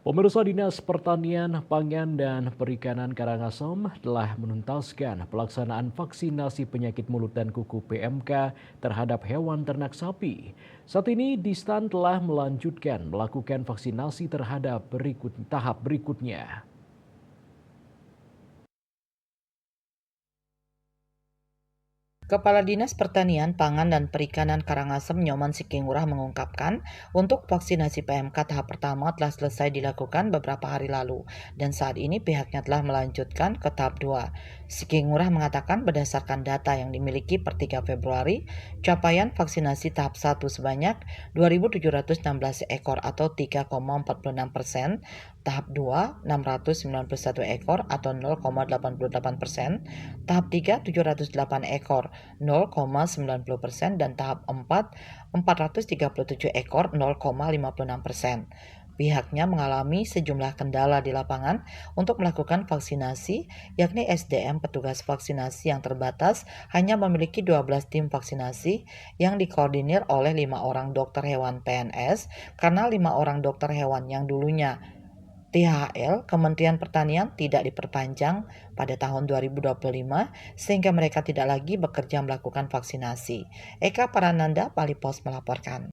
Pemirsa Dinas Pertanian, Pangan, dan Perikanan Karangasem telah menuntaskan pelaksanaan vaksinasi penyakit mulut dan kuku PMK terhadap hewan ternak sapi. Saat ini Distan telah melanjutkan melakukan vaksinasi terhadap tahap berikutnya. Kepala Dinas Pertanian, Pangan, dan Perikanan Karangasem Nyoman Sikingurah mengungkapkan, untuk vaksinasi PMK tahap pertama telah selesai dilakukan beberapa hari lalu, dan saat ini pihaknya telah melanjutkan ke tahap 2. Sikingurah mengatakan berdasarkan data yang dimiliki per 3 Februari, capaian vaksinasi tahap 1 sebanyak 2.716 ekor atau 3,46%, tahap 2 691 ekor atau 0,88%, tahap 3 708 ekor 0,90% dan tahap 4 437 ekor 0,56%. Pihaknya mengalami sejumlah kendala di lapangan untuk melakukan vaksinasi, yakni SDM petugas vaksinasi yang terbatas hanya memiliki 12 tim vaksinasi yang dikoordinir oleh 5 orang dokter hewan PNS karena 5 orang dokter hewan yang dulunya THL Kementerian Pertanian tidak diperpanjang pada tahun 2025 sehingga mereka tidak lagi bekerja melakukan vaksinasi. Eka Parananda, Bali Pos melaporkan.